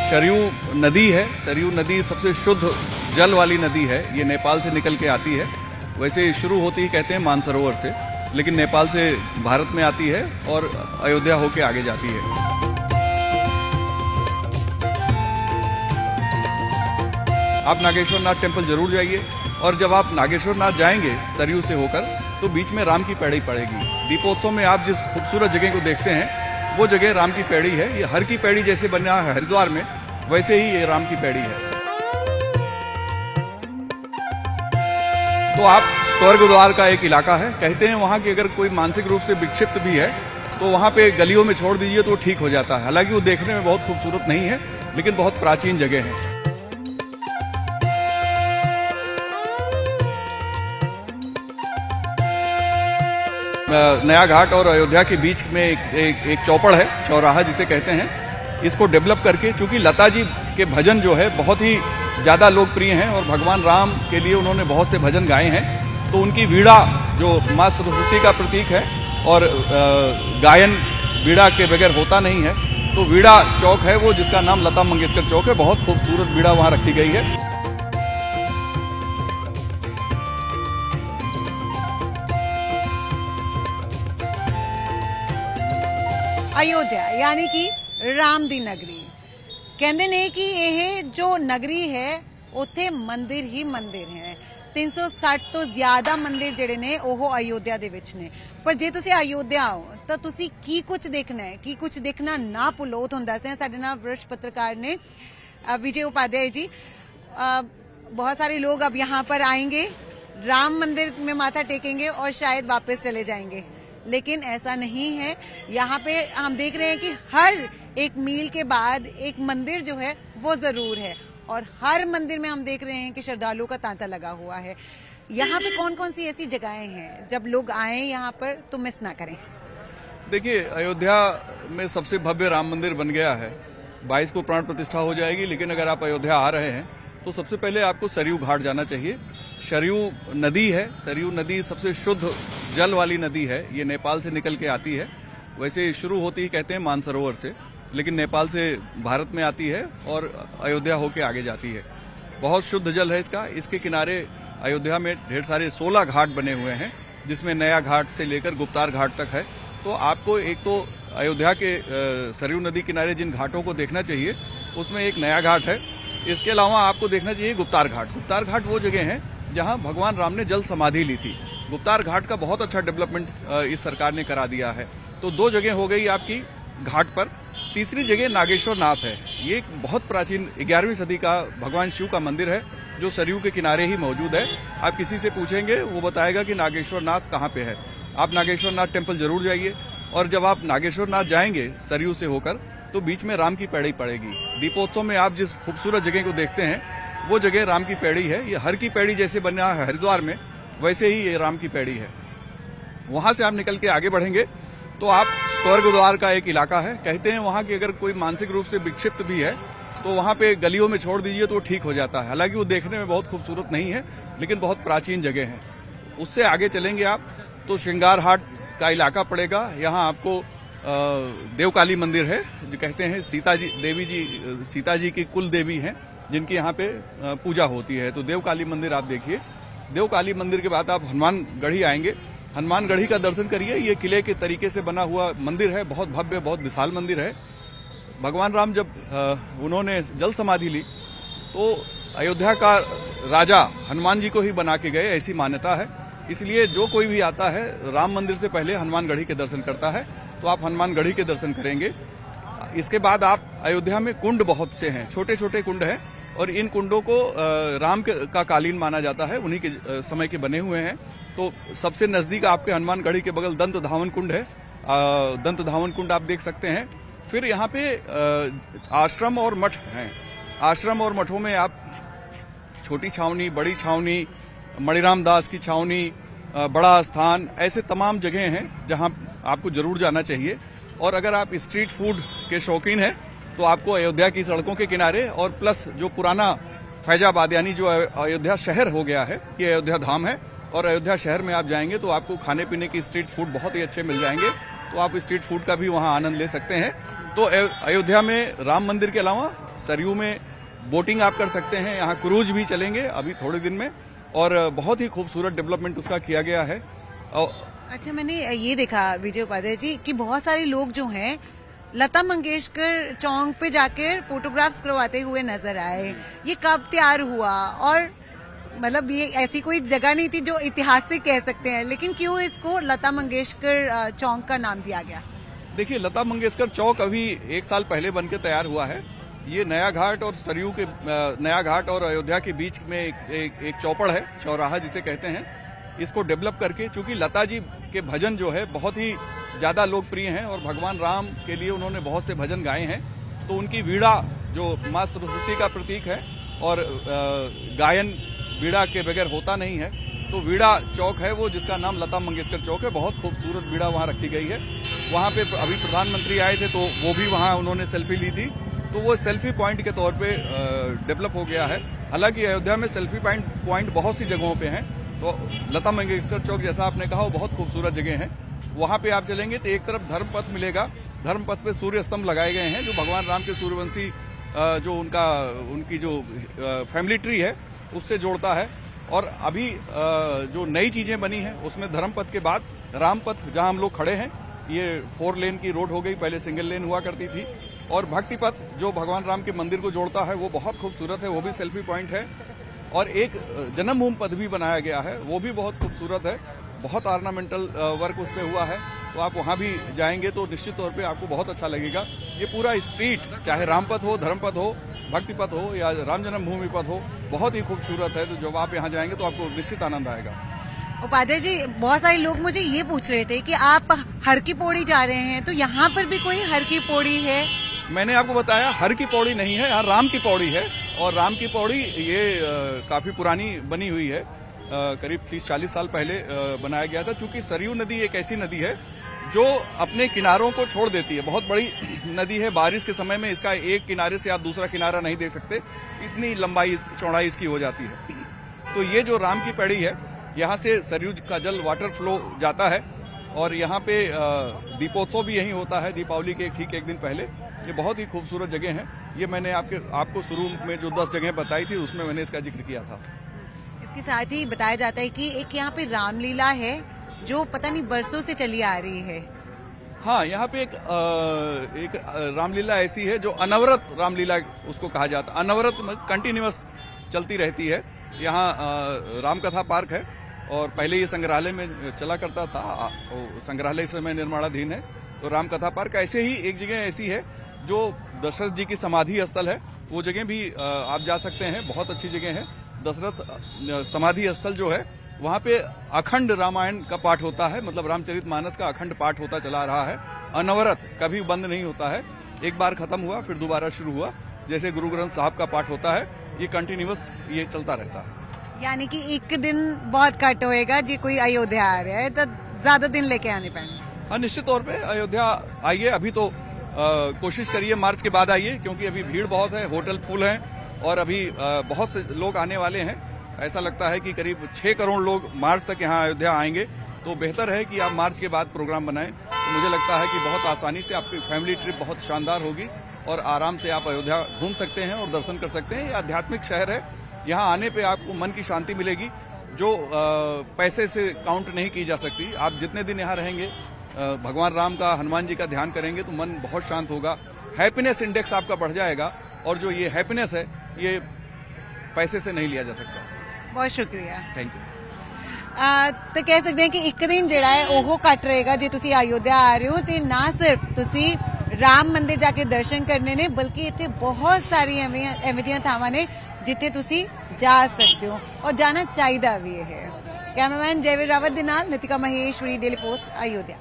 सरयू नदी है। सरयू नदी सबसे शुद्ध जल वाली नदी है। ये नेपाल से निकल के आती है। वैसे शुरू होती ही कहते हैं मानसरोवर से, लेकिन नेपाल से भारत में आती है और अयोध्या होके आगे जाती है। आप नागेश्वर नाथ टेम्पल जरूर जाइए, और जब आप नागेश्वर नाथ जाएंगे सरयू से होकर, तो बीच में राम की पैड़ी पड़ेगी। दीपोत्सव में आप जिस खूबसूरत जगह को देखते हैं वो जगह राम की पैड़ी है। ये हर की पैड़ी जैसे बना है हरिद्वार में, वैसे ही ये राम की पैड़ी है। तो आप स्वर्ग द्वार का एक इलाका है। कहते हैं वहां की अगर कोई मानसिक रूप से विक्षिप्त भी है तो वहां पे गलियों में छोड़ दीजिए तो ठीक हो जाता है। हालांकि वो देखने में बहुत खूबसूरत नहीं है, लेकिन बहुत प्राचीन जगह है। नया घाट और अयोध्या के बीच में एक चौपड़ है, चौराहा जिसे कहते हैं। इसको डेवलप करके, चूंकि लता जी के भजन जो है बहुत ही ज़्यादा लोकप्रिय हैं और भगवान राम के लिए उन्होंने बहुत से भजन गाए हैं, तो उनकी वीणा जो माँ सरस्वती का प्रतीक है और गायन वीणा के बगैर होता नहीं है, तो वीणा चौक है वो, जिसका नाम लता मंगेशकर चौक है। बहुत खूबसूरत वीणा वहाँ रखी गई है। अयोध्या यानी कि राम दी नगरी। कहते ने कि यह जो नगरी है उत्थे मंदिर ही मंदिर है। 360 तो ज्यादा मंदिर जिहड़े ने ओह अयोध्या दे विच ने। पर जे तुसी अयोध्या आओ तो तुसी की कुछ देखना है, की कुछ देखना ना भुलो। तुहानू दसदे साडे नाल वरिष्ठ पत्रकार ने विजय उपाध्याय जी। बहुत सारे लोग अब यहाँ पर आएंगे, राम मंदिर में माथा टेकेंगे और शायद वापस चले जाएंगे, लेकिन ऐसा नहीं है। यहाँ पे हम देख रहे हैं कि हर एक मील के बाद एक मंदिर जो है वो जरूर है, और हर मंदिर में हम देख रहे हैं कि श्रद्धालुओं का तांता लगा हुआ है। यहाँ पे कौन कौन सी ऐसी जगहें हैं जब लोग आए यहाँ पर तो मिस ना करें? देखिए, अयोध्या में सबसे भव्य राम मंदिर बन गया है। 22 को प्राण प्रतिष्ठा हो जाएगी, लेकिन अगर आप अयोध्या आ रहे हैं तो सबसे पहले आपको सरयू घाट जाना चाहिए। सरयू नदी है। सरयू नदी सबसे शुद्ध जल वाली नदी है। ये नेपाल से निकल के आती है। वैसे शुरू होती ही कहते हैं मानसरोवर से, लेकिन नेपाल से भारत में आती है और अयोध्या होके आगे जाती है। बहुत शुद्ध जल है इसका। इसके किनारे अयोध्या में ढेर सारे 16 घाट बने हुए हैं, जिसमें नया घाट से लेकर गुप्तार घाट तक है। तो आपको एक तो अयोध्या के सरयू नदी किनारे जिन घाटों को देखना चाहिए, उसमें एक नया घाट है। इसके अलावा आपको देखना चाहिए गुप्तार घाट। गुप्तार घाट वो जगह है जहां भगवान राम ने जल समाधि ली थी। गुप्तार घाट का बहुत अच्छा डेवलपमेंट इस सरकार ने करा दिया है। तो 2 जगह हो गई आपकी घाट पर। तीसरी जगह नागेश्वर नाथ है। ये एक बहुत प्राचीन 11वीं सदी का भगवान शिव का मंदिर है, जो सरयू के किनारे ही मौजूद है। आप किसी से पूछेंगे वो बताएगा कि नागेश्वर नाथ कहाँ पे है। आप नागेश्वर नाथ टेम्पल जरूर जाइए, और जब आप नागेश्वर नाथ जाएंगे सरयू से होकर, तो बीच में राम की पैड़ी पड़ेगी। दीपोत्सव में आप जिस खूबसूरत जगह को देखते हैं वो जगह राम की पैड़ी है। ये हर की पैड़ी जैसे बना है हरिद्वार में, वैसे ही ये राम की पैड़ी है। वहां से आप निकल के आगे बढ़ेंगे तो आप स्वर्ग द्वार का एक इलाका है। कहते हैं वहां की अगर कोई मानसिक रूप से विक्षिप्त भी है तो वहां पे गलियों में छोड़ दीजिए तो ठीक हो जाता है। हालांकि वो देखने में बहुत खूबसूरत नहीं है, लेकिन बहुत प्राचीन जगह है। उससे आगे चलेंगे आप तो श्रृंगार हाट का इलाका पड़ेगा। यहाँ आपको देवकाली मंदिर है, जो कहते हैं सीता जी की कुल देवी हैं, जिनकी यहाँ पे पूजा होती है। तो देवकाली मंदिर आप देखिए। देवकाली मंदिर के बाद आप हनुमानगढ़ी आएंगे। हनुमानगढ़ी का दर्शन करिए। ये किले के तरीके से बना हुआ मंदिर है। बहुत भव्य, बहुत विशाल मंदिर है। भगवान राम जब उन्होंने जल समाधि ली तो अयोध्या का राजा हनुमान जी को ही बना के गए, ऐसी मान्यता है। इसलिए जो कोई भी आता है राम मंदिर से पहले हनुमानगढ़ी के दर्शन करता है। तो आप हनुमानगढ़ी के दर्शन करेंगे। इसके बाद आप अयोध्या में कुंड बहुत से हैं, छोटे छोटे कुंड हैं, और इन कुंडों को राम का कालीन माना जाता है, उन्हीं के समय के बने हुए हैं। तो सबसे नजदीक आपके हनुमानगढ़ी के बगल दंत धावन कुंड है। दंत धावन कुंड आप देख सकते हैं। फिर यहाँ पे आश्रम और मठ हैं। आश्रम और मठों में आप छोटी छावनी, बड़ी छावनी, मणिराम दास की छावनी, बड़ा स्थान, ऐसे तमाम जगह हैं जहां आपको जरूर जाना चाहिए। और अगर आप स्ट्रीट फूड के शौकीन हैं तो आपको अयोध्या की सड़कों के किनारे, और प्लस जो पुराना फैजाबाद यानी जो अयोध्या शहर हो गया है, ये अयोध्या धाम है, और अयोध्या शहर में आप जाएंगे तो आपको खाने पीने की स्ट्रीट फूड बहुत ही अच्छे मिल जाएंगे। तो आप स्ट्रीट फूड का भी वहां आनंद ले सकते हैं। तो अयोध्या में राम मंदिर के अलावा सरयू में बोटिंग आप कर सकते हैं, यहाँ क्रूज भी चलेंगे अभी थोड़े दिन में, और बहुत ही खूबसूरत डेवलपमेंट उसका किया गया है। अच्छा, मैंने ये देखा विजय उपाध्याय जी कि बहुत सारे लोग जो हैं लता मंगेशकर चौक पे जाकर फोटोग्राफ्स करवाते हुए नजर आए। ये कब तैयार हुआ? और मतलब ये ऐसी कोई जगह नहीं थी जो ऐतिहासिक कह सकते हैं, लेकिन क्यों इसको लता मंगेशकर चौक का नाम दिया गया? देखिए, लता मंगेशकर चौक अभी 1 साल पहले बनके तैयार हुआ है। ये नया घाट और सरयू के नया घाट और अयोध्या के बीच में एक चौपड़ है, चौराहा जिसे कहते हैं। इसको डेवलप करके, चूंकि लता जी के भजन जो है बहुत ही ज्यादा लोकप्रिय हैं और भगवान राम के लिए उन्होंने बहुत से भजन गाए हैं, तो उनकी वीणा जो माँ सरस्वती का प्रतीक है और गायन वीणा के बगैर होता नहीं है, तो वीणा चौक है वो, जिसका नाम लता मंगेशकर चौक है। बहुत खूबसूरत वीणा वहां रखी गई है। वहां पे अभी प्रधानमंत्री आए थे तो वो भी वहां उन्होंने सेल्फी ली थी, तो वो सेल्फी पॉइंट के तौर पे डेवलप हो गया है। हालांकि अयोध्या में सेल्फी पॉइंट बहुत सी जगहों पे हैं, तो लता मंगेशकर चौक जैसा आपने कहा वो बहुत खूबसूरत जगह है। वहां पे आप चलेंगे तो एक तरफ धर्मपथ मिलेगा, धर्मपथ पे सूर्य स्तंभ लगाए गए हैं जो भगवान राम के सूर्यवंशी जो उनकी जो फैमिली ट्री है उससे जोड़ता है। और अभी जो नई चीजें बनी हैं उसमें धर्मपथ के बाद रामपथ, जहां हम लोग खड़े हैं, ये 4 लेन की रोड हो गई, पहले सिंगल लेन हुआ करती थी। और भक्ति पथ जो भगवान राम के मंदिर को जोड़ता है वो बहुत खूबसूरत है, वो भी सेल्फी पॉइंट है। और एक जन्मभूमि पथ भी बनाया गया है, वो भी बहुत खूबसूरत है, बहुत ऑर्नामेंटल वर्क उस पर हुआ है। तो आप वहां भी जाएंगे तो निश्चित तौर पे आपको बहुत अच्छा लगेगा। ये पूरा स्ट्रीट, चाहे रामपथ हो, धर्मपथ हो, भक्ति पथ हो या राम जन्मभूमि पथ हो, बहुत ही खूबसूरत है। तो जब आप यहाँ जाएंगे तो आपको निश्चित आनंद आएगा। उपाध्याय जी, बहुत सारे लोग मुझे ये पूछ रहे थे कि आप हर की पौड़ी जा रहे हैं, तो यहाँ पर भी कोई हर की पौड़ी है? मैंने आपको बताया हर की पौड़ी नहीं है, यहाँ राम की पौड़ी है। और राम की पौड़ी ये काफी पुरानी बनी हुई है, करीब 30-40 साल पहले बनाया गया था। चूंकि सरयू नदी एक ऐसी नदी है जो अपने किनारों को छोड़ देती है, बहुत बड़ी नदी है। बारिश के समय में इसका एक किनारे से आप दूसरा किनारा नहीं देख सकते, इतनी लंबाई चौड़ाई इसकी हो जाती है। तो ये जो राम की पौड़ी है, यहाँ से सरयू का जल वाटर फ्लो जाता है और यहाँ पे दीपोत्सव भी यही होता है, दीपावली के ठीक एक दिन पहले। ये बहुत ही खूबसूरत जगह है। ये मैंने आपको शुरू में जो 10 जगह बताई थी उसमें मैंने इसका जिक्र किया था। इसके साथ ही बताया जाता है कि एक यहाँ पे रामलीला है जो पता नहीं बरसों से चली आ रही है। हाँ, यहाँ पे एक रामलीला ऐसी है जो अनवरत रामलीला उसको कहा जाता है। अनवरत कंटिन्यूअस चलती रहती है। यहाँ रामकथा पार्क है और पहले ये संग्रहालय में चला करता था, संग्रहालय इस समय निर्माणाधीन है। तो रामकथा पार्क ऐसे ही एक जगह ऐसी है जो दशरथ जी की समाधि स्थल है, वो जगह भी आप जा सकते हैं, बहुत अच्छी जगह है। दशरथ समाधि स्थल जो है वहां पे अखंड रामायण का पाठ होता है, मतलब रामचरितमानस का अखंड पाठ होता चला रहा है, अनवरत, कभी बंद नहीं होता है। एक बार खत्म हुआ फिर दोबारा शुरू हुआ, जैसे गुरु ग्रंथ साहब का पाठ होता है, ये कंटिन्यूअस ये चलता रहता है। यानी कि एक दिन बहुत कट होएगा जी, कोई अयोध्या आ रहा है तो ज्यादा दिन लेके आने पाएंगे। हाँ, निश्चित तौर पे अयोध्या आइए। अभी तो कोशिश करिए मार्च के बाद आइए, क्योंकि अभी भीड़ बहुत है, होटल फुल हैं और अभी बहुत से लोग आने वाले हैं। ऐसा लगता है कि करीब 6 करोड़ लोग मार्च तक यहाँ अयोध्या आएंगे। तो बेहतर है कि आप मार्च के बाद प्रोग्राम बनाएं। तो मुझे लगता है कि बहुत आसानी से आपकी फैमिली ट्रिप बहुत शानदार होगी और आराम से आप अयोध्या घूम सकते हैं और दर्शन कर सकते हैं। ये आध्यात्मिक शहर है, यहाँ आने पे आपको मन की शांति मिलेगी जो पैसे से काउंट नहीं की जा सकती। आप जितने दिन यहाँ रहेंगे, भगवान राम का, हनुमान जी का ध्यान करेंगे तो मन बहुत शांत होगा, हैप्पीनेस इंडेक्स आपका बढ़ जाएगा। और जो ये हैप्पीनेस है ये पैसे से नहीं लिया जा सकता। बहुत शुक्रिया, थैंक यू। तो कह सकते हैं कि एक दिन जिहड़ा है ओहो घट रहेगा जे तुसी अयोध्या आ रहे हो, ते ना सिर्फ तुसी राम मंदिर जाके दर्शन करने ने, बल्कि इत्थे बहुत सारी एवें दियां थावां ने जिथे तुसी जा सकते हो और जाना चाहिदा भी है। कैमरामैन जयवीर रावत दे नाल नितिका महेश्वरी, डेली पोस्ट, अयोध्या।